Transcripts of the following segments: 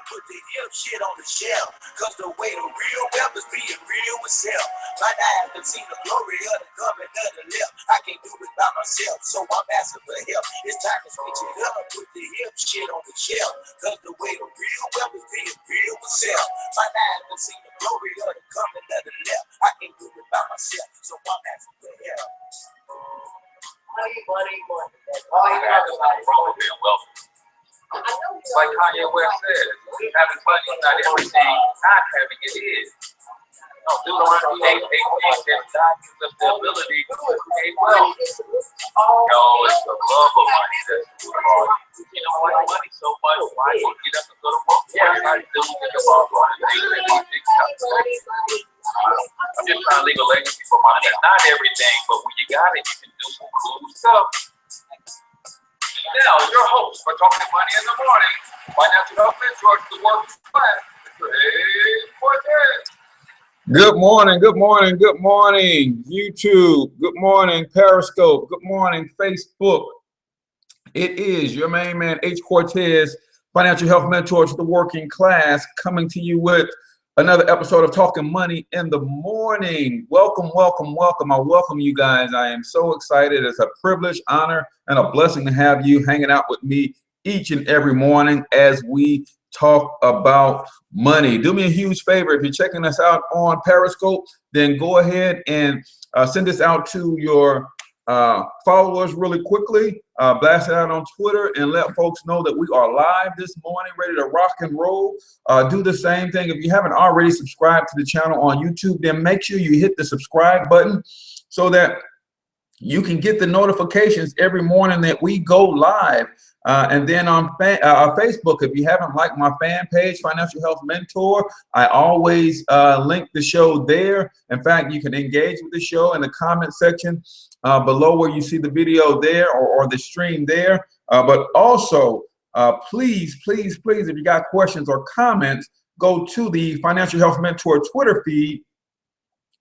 put the hip shit on the shelf. Cause the way the real wealth is being real with self. My eyes have seen the glory of the government of the left. I can't do it by myself, so I'm asking for help. It's time to switch it up, put the hip shit on the shelf. Cause the way the real wealth is being real with self. My eyes have seen the glory of the government of the left. I can't do it by myself, so I'm asking for help. Money. All you talk about is wrong with being wealthy. Like Kanye West said, having money is not everything, not having it is. No, Deuteronomy 8:18 says God gives us the ability to create wealth. No, it's the love of money that's the Lord. You don't want money so much, why you get up and go to work? Yeah, I do think about one of the things that you think about. I'm just trying to leave a legacy for my family. Not everything, but when you got it, you can do some cool stuff. Now, your host for Talking Money in the Morning, financial health mentor to the working class, H Cortez. Good morning, YouTube. Good morning, Periscope. Good morning, Facebook. It is your main man, H Cortez, financial health mentor to the working class, coming to you with another episode of Talking Money in the Morning. Welcome. I welcome you guys. I am so excited. It's a privilege, honor, and a blessing to have you hanging out with me each and every morning as we talk about money. Do me a huge favor. If you're checking us out on Periscope, then go ahead and send this out to your followers really quickly. Blast it out on Twitter and let folks know that we are live this morning, ready to rock and roll. Do the same thing. If you haven't already subscribed to the channel on YouTube, then make sure you hit the subscribe button so that you can get the notifications every morning that we go live. And then on Facebook, if you haven't liked my fan page, Financial Health Mentor, I always link the show there. In fact, you can engage with the show in the comment section below where you see the video there or the stream there. But also, please, if you got questions or comments, go to the Financial Health Mentor Twitter feed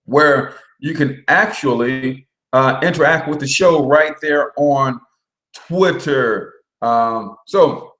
where you can actually interact with the show right there on Twitter. So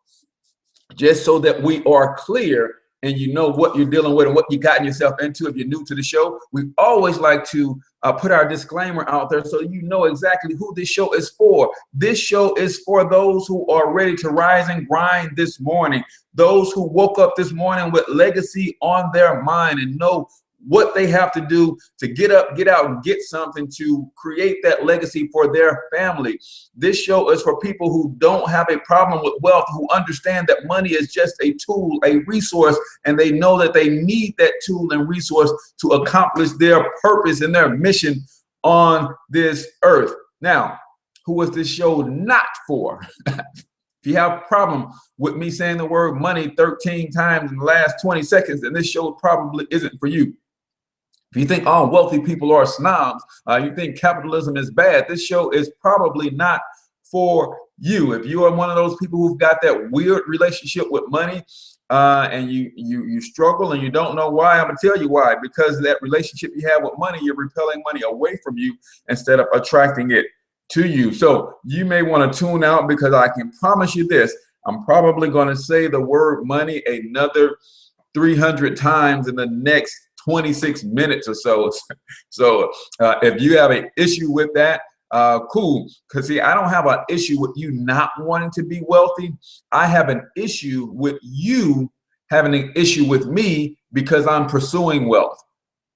just so that we are clear and you know what you're dealing with and what you gotten yourself into if you're new to the show, we always like to put our disclaimer out there so you know exactly who this show is for. This show is for those who are ready to rise and grind this morning, those who woke up this morning with legacy on their mind and know what they have to do to get up, get out, and get something to create that legacy for their family. This show is for people who don't have a problem with wealth, who understand that money is just a tool, a resource, and they know that they need that tool and resource to accomplish their purpose and their mission on this earth. Now, who is this show not for? If you have a problem with me saying the word money 13 times in the last 20 seconds, then this show probably isn't for you. If you think all wealthy people are snobs, you think capitalism is bad, this show is probably not for you. If you are one of those people who've got that weird relationship with money and you struggle and you don't know why, I'm gonna tell you why. Because of that relationship you have with money, you're repelling money away from you instead of attracting it to you. So you may want to tune out, because I can promise you this, I'm probably going to say the word money another 300 times in the next 26 minutes or so. So if you have an issue with that, cool. Because see, I don't have an issue with you not wanting to be wealthy. I have an issue with you having an issue with me because I'm pursuing wealth,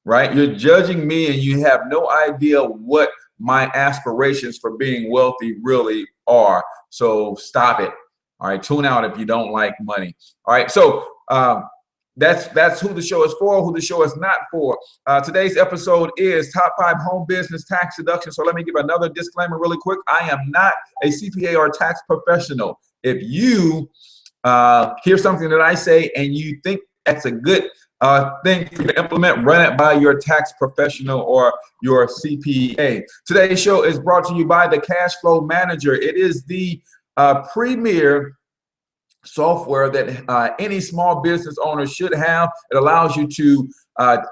right? You're judging me and you have no idea what my aspirations for being wealthy really are. So stop it. All right, tune out if you don't like money. All right, so that's who the show is for, who the show is not for. Today's episode is Top 5 Home Business Tax Deductions. So let me give another disclaimer really quick. I am not a CPA or tax professional. If you hear something that I say and you think that's a good thing to implement, run it by your tax professional or your CPA. Today's show is brought to you by the Cash Flow Manager. It is the premier software that any small business owner should have. It allows you to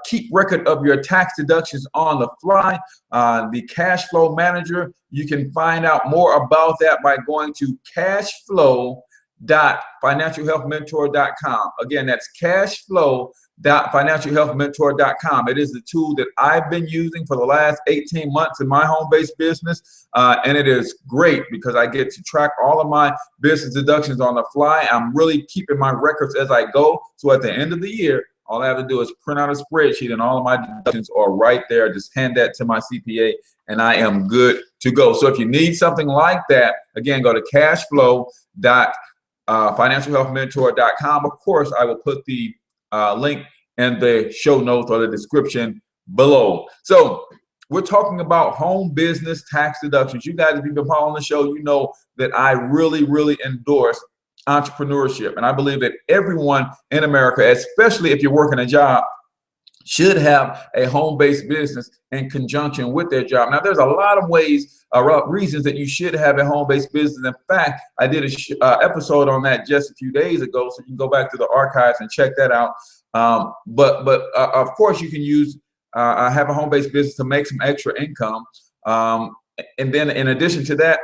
keep record of your tax deductions on the fly. The Cash Flow Manager, you can find out more about that by going to cashflow.com. cashflow.financialhealthmentor.com. Again, that's cashflow.financialhealthmentor.com. It is the tool that I've been using for the last 18 months in my home-based business, and it is great because I get to track all of my business deductions on the fly. I'm really keeping my records as I go, so at the end of the year, all I have to do is print out a spreadsheet and all of my deductions are right there. Just hand that to my CPA and I am good to go. So if you need something like that, again, go to cashflow.financialhealthmentor.com. Of course, I will put the link in the show notes or the description below. So we're talking about home business tax deductions. You guys, if you've been following the show, you know that I really, really endorse entrepreneurship. And I believe that everyone in America, especially if you're working a job, should have a home-based business in conjunction with their job. Now, there's a lot of ways, reasons that you should have a home-based business. In fact, I did an episode on that just a few days ago, so you can go back to the archives and check that out. But of course, you can use have a home-based business to make some extra income. And then in addition to that,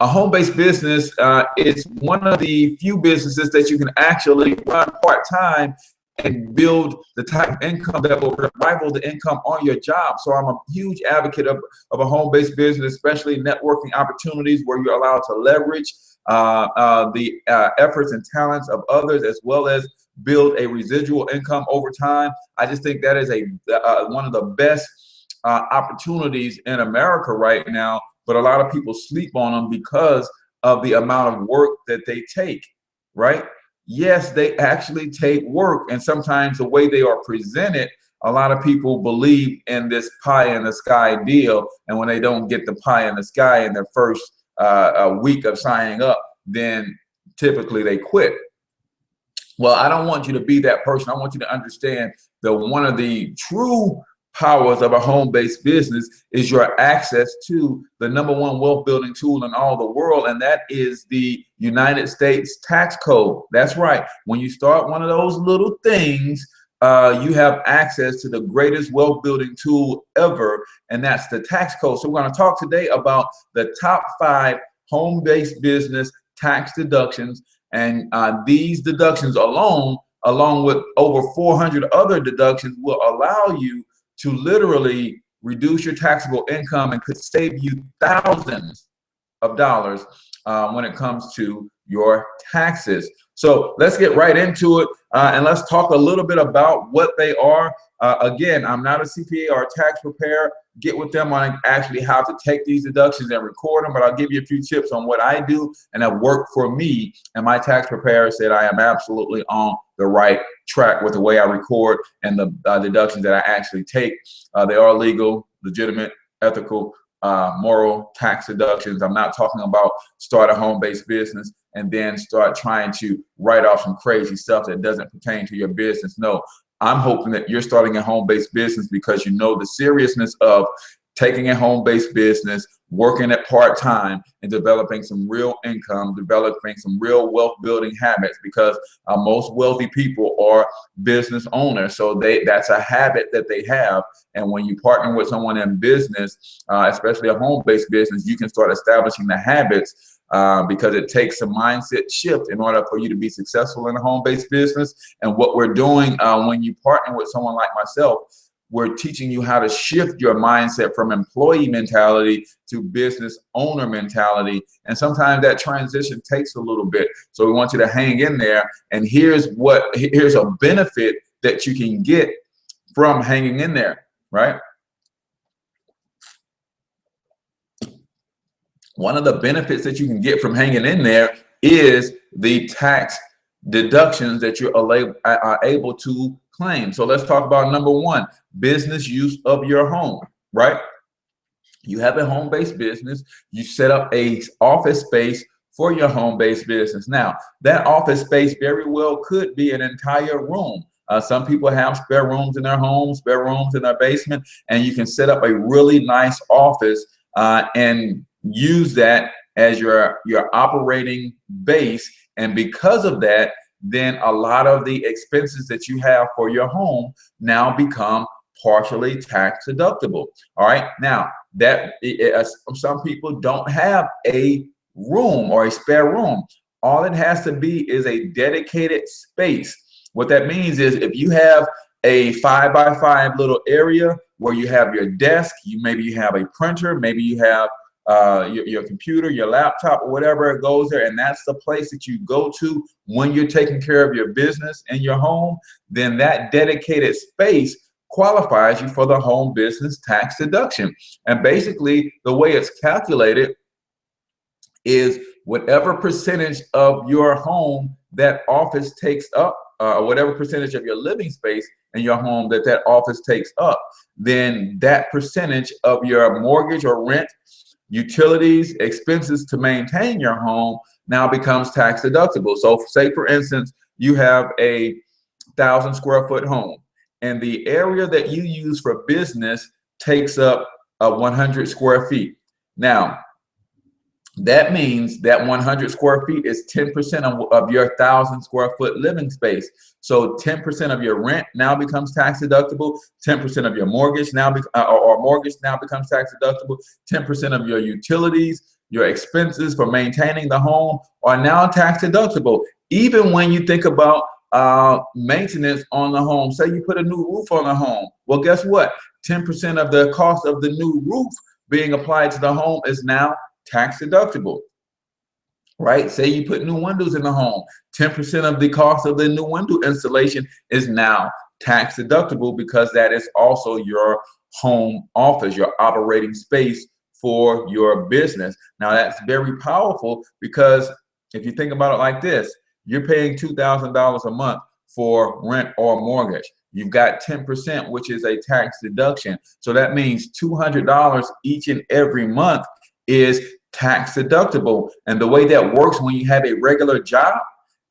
a home-based business is one of the few businesses that you can actually run part-time and build the type of income that will rival the income on your job. So I'm a huge advocate of a home-based business, especially networking opportunities where you're allowed to leverage the efforts and talents of others, as well as build a residual income over time. I just think that is one of the best opportunities in America right now, but a lot of people sleep on them because of the amount of work that they take, right? Yes, they actually take work, and sometimes the way they are presented, a lot of people believe in this pie in the sky deal, and when they don't get the pie in the sky in their first week of signing up, then typically they quit. Well, I don't want you to be that person. I want you to understand that one of the true powers of a home-based business is your access to the #1 wealth building tool in all the world, and that is the United States tax code. That's right. When you start one of those little things, you have access to the greatest wealth building tool ever, and that's the tax code. So we're going to talk today about the top 5 home-based business tax deductions, and these deductions alone, along with over 400 other deductions, will allow you to literally reduce your taxable income and could save you thousands of dollars when it comes to your taxes. So let's get right into it, and let's talk a little bit about what they are. Again, I'm not a CPA or a tax preparer. Get with them on actually how to take these deductions and record them, but I'll give you a few tips on what I do and have worked for me, and my tax preparer said I am absolutely on the right track with the way I record and the deductions that I actually take. They are legal, legitimate, ethical, moral tax deductions. I'm not talking about start a home-based business and then start trying to write off some crazy stuff that doesn't pertain to your business. No, I'm hoping that you're starting a home-based business because you know the seriousness of taking a home-based business, working at part-time, and developing some real income, developing some real wealth-building habits, because most wealthy people are business owners. So that's a habit that they have. And when you partner with someone in business, especially a home-based business, you can start establishing the habits because it takes a mindset shift in order for you to be successful in a home-based business. And what we're doing when you partner with someone like myself, we're teaching you how to shift your mindset from employee mentality to business owner mentality. And sometimes that transition takes a little bit. So we want you to hang in there. And here's a benefit that you can get from hanging in there, right? One of the benefits that you can get from hanging in there is the tax deductions that you're able to claim. So let's talk about #1, business use of your home, right? You have a home-based business. You set up a office space for your home-based business. Now, that office space very well could be an entire room. Some people have spare rooms in their homes, spare rooms in their basement, and you can set up a really nice office and use that as your operating base. And because of that, then a lot of the expenses that you have for your home now become partially tax deductible. All right. Now, some people don't have a room or a spare room. All it has to be is a dedicated space. What that means is if you have a 5x5 little area where you have your desk, maybe you have a printer, maybe you have your computer, your laptop, or whatever it goes there, and that's the place that you go to when you're taking care of your business in your home, then that dedicated space qualifies you for the home business tax deduction. And basically, the way it's calculated is whatever percentage of your home that office takes up, whatever percentage of your living space in your home that office takes up, then that percentage of your mortgage or rent, utilities, expenses to maintain your home now becomes tax deductible. So say, for instance, you have a 1,000 square foot home, and the area that you use for business takes up 100 square feet. Now, that means that 100 square feet is 10% of your 1,000 square foot living space. So 10% of your rent now becomes tax deductible. 10% of your mortgage now mortgage now becomes tax deductible. 10% of your utilities, your expenses for maintaining the home are now tax deductible. Even when you think about maintenance on the home, say you put a new roof on the home. Well, guess what? 10% of the cost of the new roof being applied to the home is now tax deductible, right? Say you put new windows in the home, 10% of the cost of the new window installation is now tax deductible because that is also your home office, your operating space for your business. Now that's very powerful because if you think about it like this, you're paying $2,000 a month for rent or mortgage. You've got 10%, which is a tax deduction. So that means $200 each and every month is tax deductible. And the way that works when you have a regular job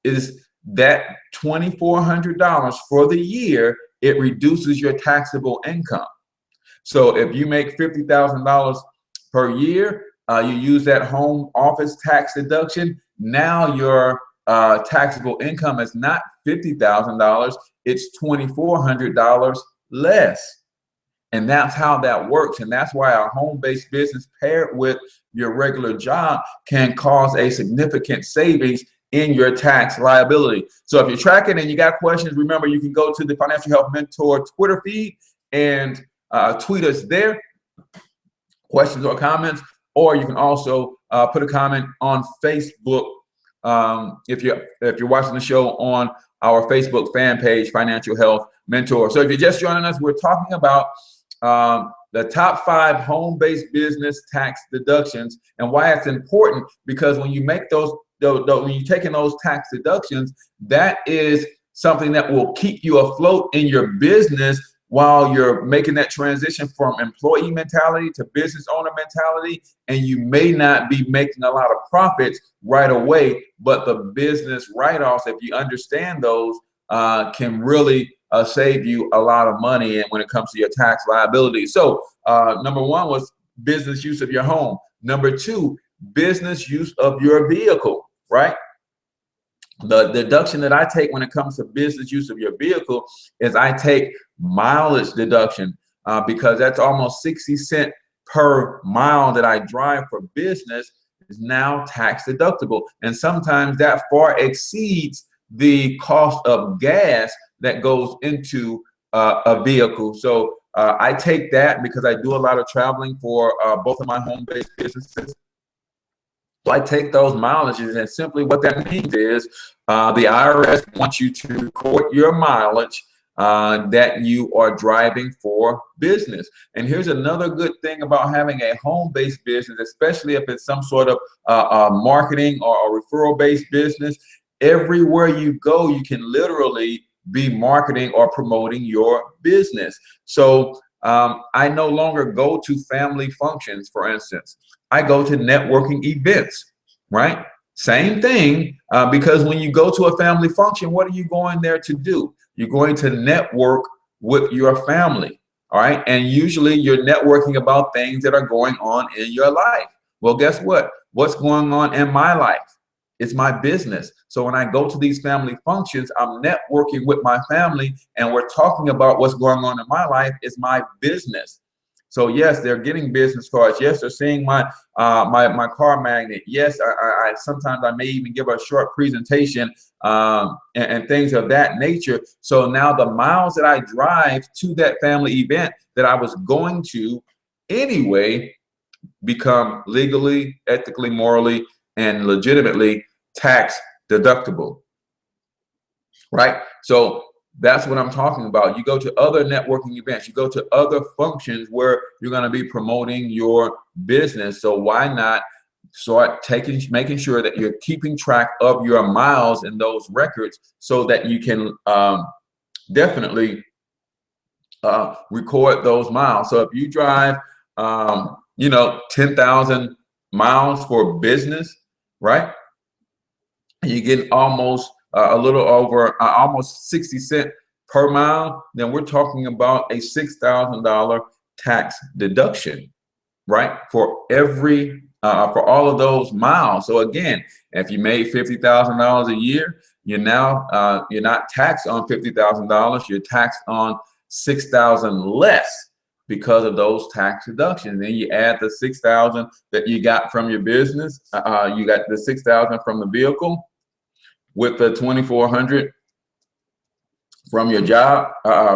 is that $2,400 for the year, it reduces your taxable income. So if you make $50,000 per year, you use that home office tax deduction. Now your taxable income is not $50,000, it's $2,400 less. And that's how that works. And that's why a home-based business paired with your regular job can cause a significant savings in your tax liability. So if you're tracking and you got questions, remember you can go to the Financial Health Mentor Twitter feed and tweet us there, questions or comments, or you can also put a comment on Facebook if you're watching the show on our Facebook fan page, Financial Health Mentor. So if you're just joining us, we're talking about the top 5 home-based business tax deductions and why it's important, because when you make those, when you're taking those tax deductions, that is something that will keep you afloat in your business while you're making that transition from employee mentality to business owner mentality. And you may not be making a lot of profits right away, but the business write-offs, if you understand those, can really save you a lot of money when it comes to your tax liability. So number 1 was business use of your home. Number 2, business use of your vehicle, right? The deduction that I take when it comes to business use of your vehicle is I take mileage deduction because that's almost 60 cents per mile that I drive for business is now tax deductible. And sometimes that far exceeds the cost of gas that goes into a vehicle. So I take that because I do a lot of traveling for both of my home-based businesses. So I take those mileages, and simply what that means is the IRS wants you to record your mileage that you are driving for business. And here's another good thing about having a home-based business, especially if it's some sort of marketing or a referral-based business. Everywhere you go, you can literally be marketing or promoting your business. So I no longer go to family functions, for instance. I go to networking events, right? Same thing, because when you go to a family function, what are you going there to do? You're going to network with your family, all right? And usually you're networking about things that are going on in your life. Well, guess what? What's going on in my life? It's my business. So when I go to these family functions, I'm networking with my family and we're talking about what's going on in my life. It's my business. So yes, they're getting business cards. Yes, they're seeing my my car magnet. Yes, I sometimes I may even give a short presentation and things of that nature. So now the miles that I drive to that family event that I was going to anyway become legally, ethically, morally, and legitimately tax deductible, right? So that's what I'm talking about. You go to other networking events, you go to other functions where you're going to be promoting your business. So why not start making sure that you're keeping track of your miles in those records so that you can definitely record those miles. So if you drive, you know, 10,000 miles for business, right? You get almost a little over almost 60 cents per mile, then we're talking about a $6,000 tax deduction, right? For every for all of those miles. So again, if you made $50,000 a year, you're not taxed on $50,000. You're taxed on 6,000 less because of those tax deductions. Then you add the 6,000 that you got from your business. You got the 6,000 from the vehicle with the 2,400 from your job,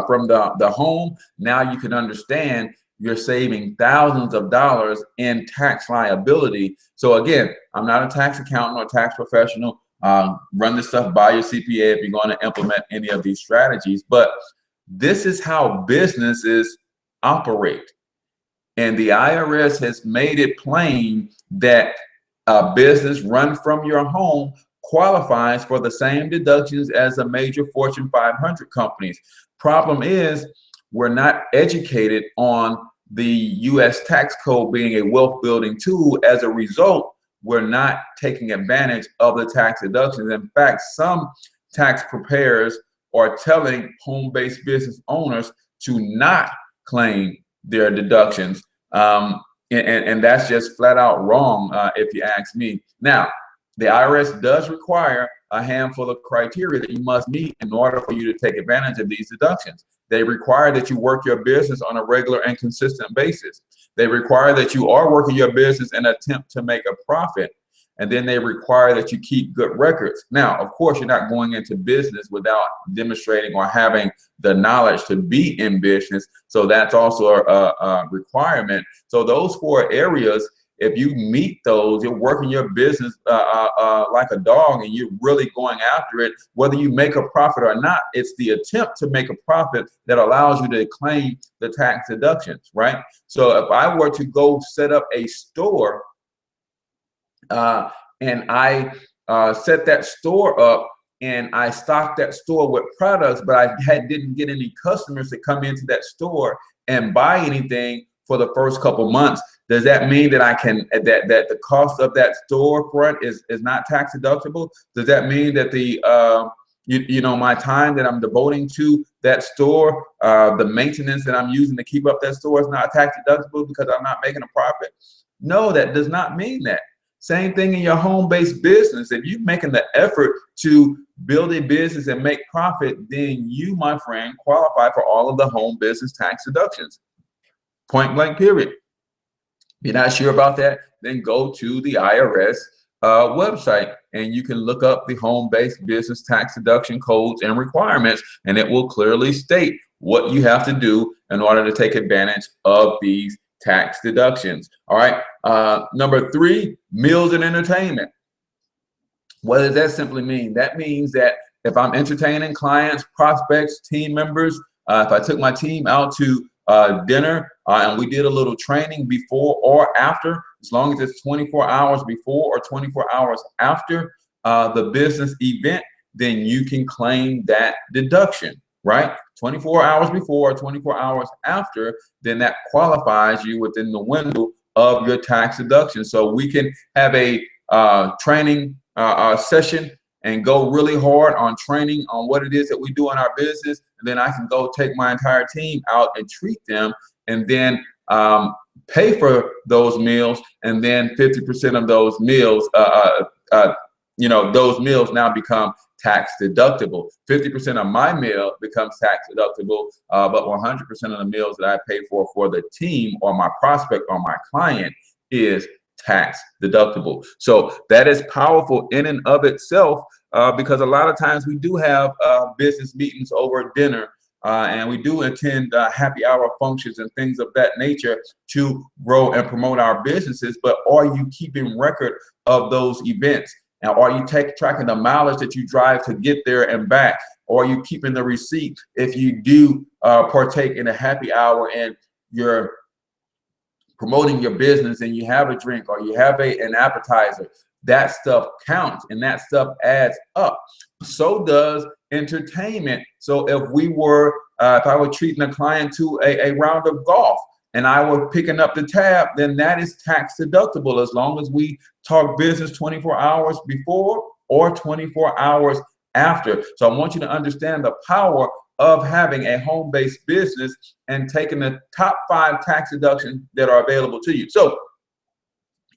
from the home. Now you can understand you're saving thousands of dollars in tax liability. So again, I'm not a tax accountant or tax professional. Run this stuff by your CPA if you're going to implement any of these strategies. But this is how businesses operate. And the IRS has made it plain that a business run from your home qualifies for the same deductions as the major Fortune 500 companies. Problem is, we're not educated on the U.S. tax code being a wealth building tool. As a result, we're not taking advantage of the tax deductions. In fact, some tax preparers are telling home-based business owners to not claim their deductions. And that's just flat out wrong, if you ask me. Now, the IRS does require a handful of criteria that you must meet in order for you to take advantage of these deductions. They require that you work your business on a regular and consistent basis. They require that you are working your business in an attempt to make a profit. And then they require that you keep good records. Now, of course, you're not going into business without demonstrating or having the knowledge to be in business. So that's also a requirement. So those 4 areas, if you meet those, you're working your business like a dog and you're really going after it, whether you make a profit or not. It's the attempt to make a profit that allows you to claim the tax deductions, right? So if I were to go set up a store and I set that store up and I stocked that store with products, but I didn't get any customers to come into that store and buy anything for the first couple months, does that mean that I can that the cost of that storefront is not tax deductible? Does that mean that the you know, my time that I'm devoting to that store, the maintenance that I'm using to keep up that store is not tax deductible because I'm not making a profit? No, that does not mean that. Same thing in your home-based business. If you're making the effort to build a business and make profit, then you, my friend, qualify for all of the home business tax deductions. Point blank, period. If you're not sure about that, then go to the IRS website and you can look up the home-based business tax deduction codes and requirements, and it will clearly state what you have to do in order to take advantage of these tax deductions. All right. Number 3, meals and entertainment. What does that simply mean? That means that if I'm entertaining clients, prospects, team members, if I took my team out to dinner and we did a little training before or after, as long as it's 24 hours before or 24 hours after the business event, then you can claim that deduction, right? 24 hours before or 24 hours after, then that qualifies you within the window of your tax deduction. So we can have a training session and go really hard on training on what it is that we do in our business. And then I can go take my entire team out and treat them and then pay for those meals. And then 50% of those meals, you know, those meals now become tax deductible. 50% of my meal becomes tax deductible, but 100% of the meals that I pay for the team or my prospect or my client is tax deductible. So that is powerful in and of itself, because a lot of times we do have business meetings over dinner, and we do attend happy hour functions and things of that nature to grow and promote our businesses. But are you keeping record of those events? Now, are you tracking the mileage that you drive to get there and back? Or are you keeping the receipt if you do partake in a happy hour and you're promoting your business and you have a drink or you have an appetizer? That stuff counts and that stuff adds up. So does entertainment. So if I were treating a client to a round of golf and I were picking up the tab, then that is tax deductible as long as we talk business 24 hours before or 24 hours after. So I want you to understand the power of having a home-based business and taking the top 5 tax deductions that are available to you. So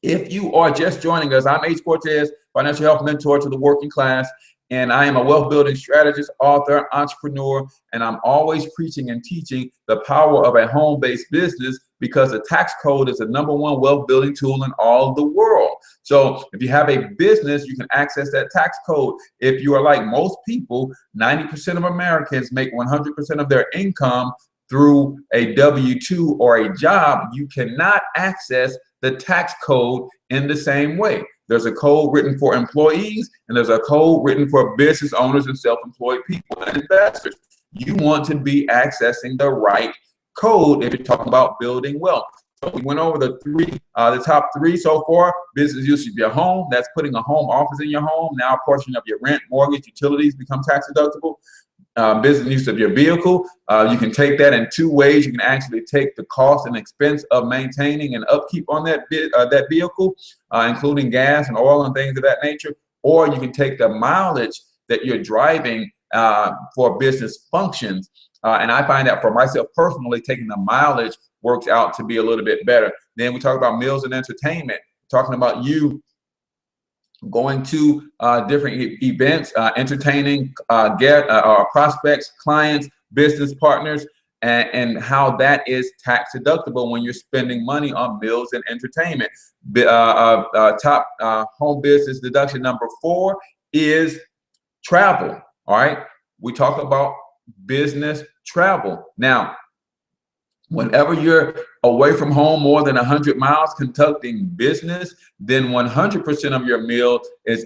if you are just joining us, I'm H Cortez, financial health mentor to the working class, and I am a wealth building strategist, author, entrepreneur, and I'm always preaching and teaching the power of a home-based business because the tax code is the #1 wealth building tool in all the world. So if you have a business, you can access that tax code. If you are like most people, 90% of Americans make 100% of their income through a W-2 or a job. You cannot access the tax code in the same way. There's a code written for employees and there's a code written for business owners and self-employed people and investors. You want to be accessing the right code if you're talking about building wealth. So we went over the top three so far. Business use of your home, that's putting a home office in your home. Now a portion of your rent, mortgage, utilities become tax deductible. Business use of your vehicle, you can take that in 2 ways. You can actually take the cost and expense of maintaining and upkeep on that vehicle, including gas and oil and things of that nature, or you can take the mileage that you're driving for business functions. And I find that for myself personally, taking the mileage works out to be a little bit better. Then we talk about meals and entertainment, talking about you going to different events, entertaining prospects, clients, business partners, and how that is tax deductible when you're spending money on meals and entertainment. Top home business deduction #4 is travel. All right, we talk about business travel. Now, whenever you're away from home more than 100 miles conducting business, then 100% of your meal is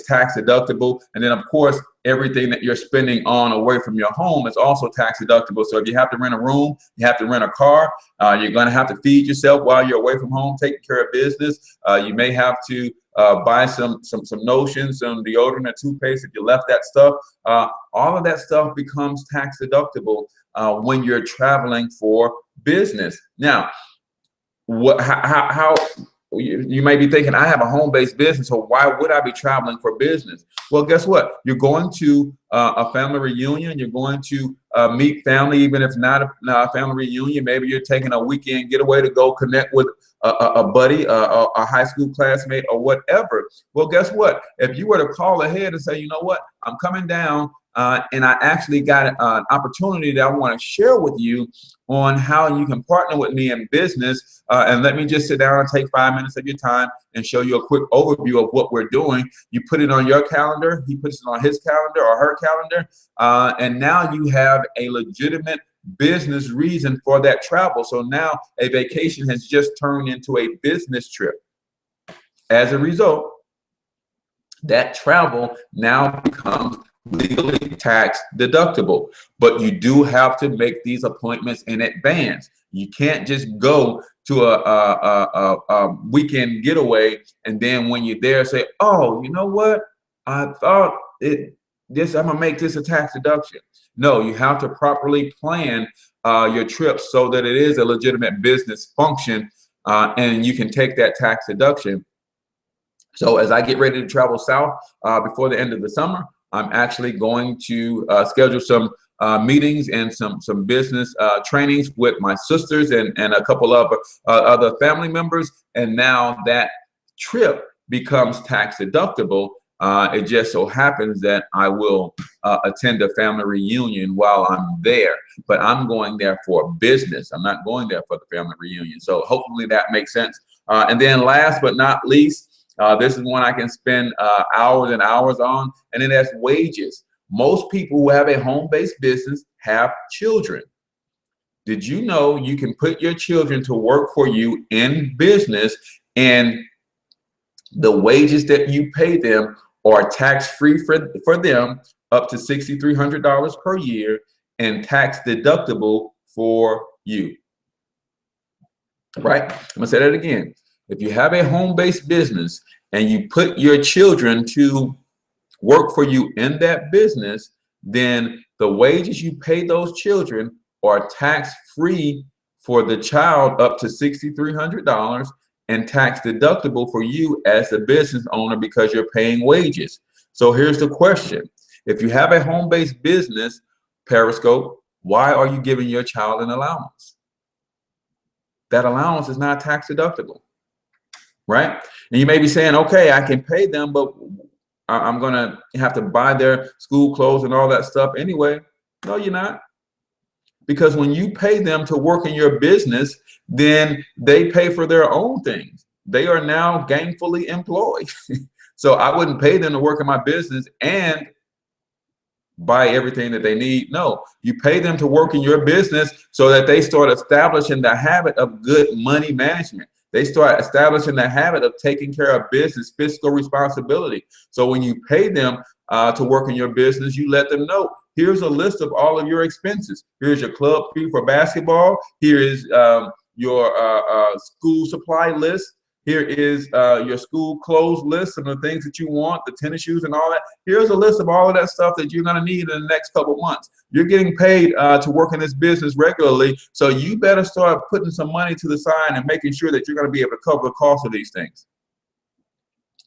tax deductible. And then, of course, everything that you're spending on away from your home is also tax deductible. So if you have to rent a room, you have to rent a car, you're going to have to feed yourself while you're away from home, taking care of business. You may have to buy some lotion, some deodorant or toothpaste if you left that stuff. All of that stuff becomes tax deductible when you're traveling for business. Now, how you may be thinking, I have a home-based business, so why would I be traveling for business? Well, guess what? You're going to a family reunion. You're going to meet family, even if it's not a family reunion. Maybe you're taking a weekend getaway to go connect with a buddy, a high school classmate, or whatever. Well, guess what? If you were to call ahead and say, you know what, I'm coming down, and I actually got an opportunity that I want to share with you on how you can partner with me in business. And let me just sit down and take 5 minutes of your time and show you a quick overview of what we're doing. You put it on your calendar, he puts it on his calendar or her calendar, and now you have a legitimate business reason for that travel. So now a vacation has just turned into a business trip. As a result, that travel now becomes legally tax deductible, but you do have to make these appointments in advance. You can't just go to a weekend getaway and then when you're there say, oh, you know what, I thought I'm gonna make this a tax deduction. No, you have to properly plan your trip so that it is a legitimate business function, and you can take that tax deduction. So as I get ready to travel south before the end of the summer, I'm actually going to schedule some meetings and some business trainings with my sisters and a couple of other family members. And now that trip becomes tax deductible It just so happens that I will attend a family reunion while I'm there, but I'm going there for business. I'm not going there for the family reunion. So hopefully that makes sense. And then last but not least, this is one I can spend hours and hours on, and then that's wages. Most people who have a home-based business have children. Did you know you can put your children to work for you in business, and the wages that you pay them are tax-free for them up to $6,300 per year and tax deductible for you? Right? I'm gonna say that again. If you have a home-based business and you put your children to work for you in that business, then the wages you pay those children are tax-free for the child up to $6,300 and tax deductible for you as the business owner because you're paying wages. So here's the question. If you have a home-based business, Periscope, why are you giving your child an allowance? That allowance is not tax deductible, right? And you may be saying, okay, I can pay them, but I'm gonna have to buy their school clothes and all that stuff anyway. No, you're not. Because when you pay them to work in your business, then they pay for their own things. They are now gainfully employed. So I wouldn't pay them to work in my business and buy everything that they need. No, you pay them to work in your business so that they start establishing the habit of good money management. They start establishing the habit of taking care of business, fiscal responsibility. So when you pay them to work in your business, you let them know, here's a list of all of your expenses. Here's your club fee for basketball. Here is your school supply list. Here is your school clothes list, some of the things that you want, the tennis shoes and all that. Here's a list of all of that stuff that you're gonna need in the next couple months. You're getting paid to work in this business regularly, so you better start putting some money to the side and making sure that you're gonna be able to cover the cost of these things.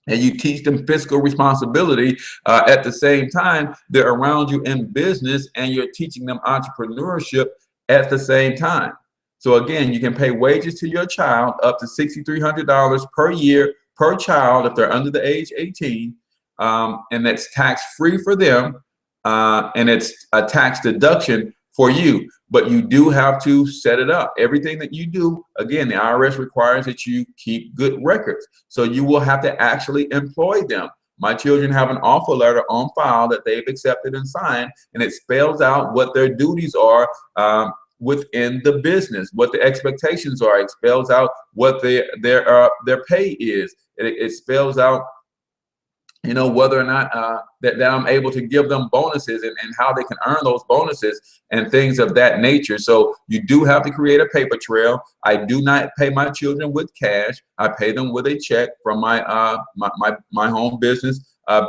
And you teach them fiscal responsibility at the same time they're around you in business, and you're teaching them entrepreneurship at the same time. So again, you can pay wages to your child up to $6,300 per year per child if they're under the age 18, and that's tax-free for them, and it's a tax deduction for you. But you do have to set it up. Everything that you do, again, the IRS requires that you keep good records. So you will have to actually employ them. My children have an offer letter on file that they've accepted and signed, and it spells out what their duties are within the business, what the expectations are. It spells out what their pay is. It spells out, you know, whether or not that I'm able to give them bonuses and how they can earn those bonuses and things of that nature. So you do have to create a paper trail. I do not pay my children with cash. I pay them with a check from my my home business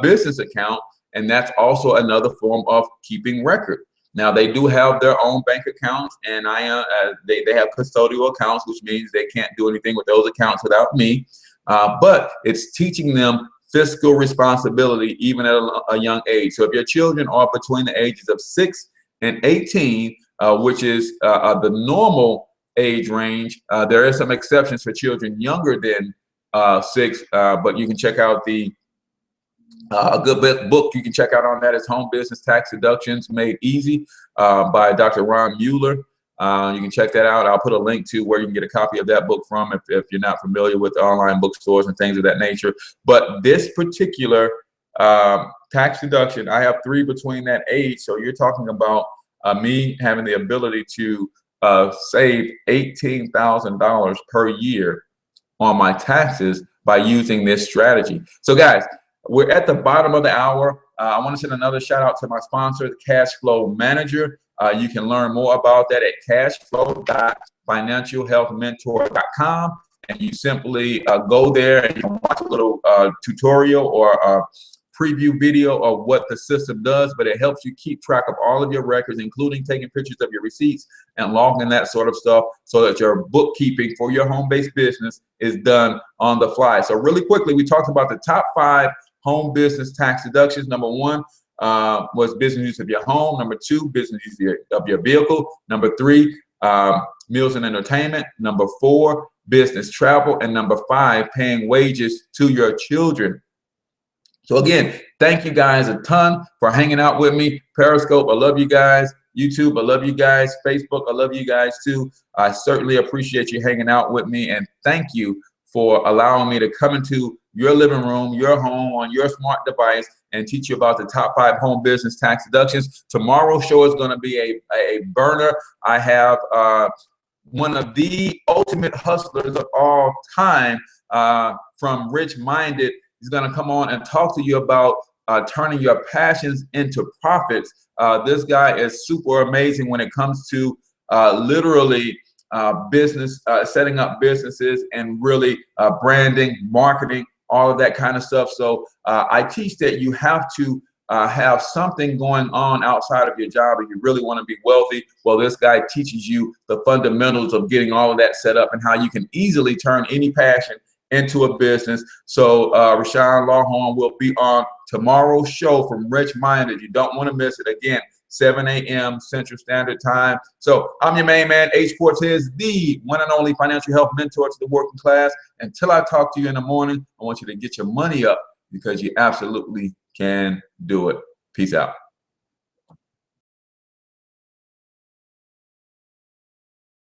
business account, and that's also another form of keeping record. Now they do have their own bank accounts, and they have custodial accounts, which means they can't do anything with those accounts without me. But it's teaching them fiscal responsibility even at a young age. So if your children are between the ages of 6 and 18, which is the normal age range, there is some exceptions for children younger than 6, but you can check out a good book you can check out on that is Home Business Tax Deductions Made Easy by Dr. Ron Mueller. You can check that out. I'll put a link to where you can get a copy of that book from if you're not familiar with online bookstores and things of that nature. But this particular tax deduction, I have 3 between that age. So you're talking about me having the ability to save $18,000 per year on my taxes by using this strategy. So guys, we're at the bottom of the hour. I want to send another shout out to my sponsor, the Cash Flow Manager. You can learn more about that at cashflow.financialhealthmentor.com, and you simply go there and you can watch a little tutorial or a preview video of what the system does, but it helps you keep track of all of your records, including taking pictures of your receipts and logging that sort of stuff, so that your bookkeeping for your home-based business is done on the fly. So really quickly, we talked about the top 5 home business tax deductions. Number 1 was business use of your home. Number 2, business use of your vehicle. Number 3, meals and entertainment. Number 4, business travel. And number 5, paying wages to your children. So again, thank you guys a ton for hanging out with me. Periscope, I love you guys. YouTube, I love you guys. Facebook, I love you guys too. I certainly appreciate you hanging out with me, and thank you for allowing me to come into your living room, your home, on your smart device, and teach you about the top 5 home business tax deductions. Tomorrow's show is going to be a burner. I have one of the ultimate hustlers of all time from Rich Minded. He's going to come on and talk to you about turning your passions into profits. This guy is super amazing when it comes to literally business, setting up businesses, and really branding, marketing, all of that kind of stuff. So I teach that you have to have something going on outside of your job if you really want to be wealthy. Well, this guy teaches you the fundamentals of getting all of that set up and how you can easily turn any passion into a business. So Rashawn Lawhorn will be on tomorrow's show from Rich Minded. You don't want to miss it. Again, 7 a.m. Central Standard Time. So I'm your main man, H Cortez, the one and only financial health mentor to the working class. Until I talk to you in the morning, I want you to get your money up, because you absolutely can do it. Peace out.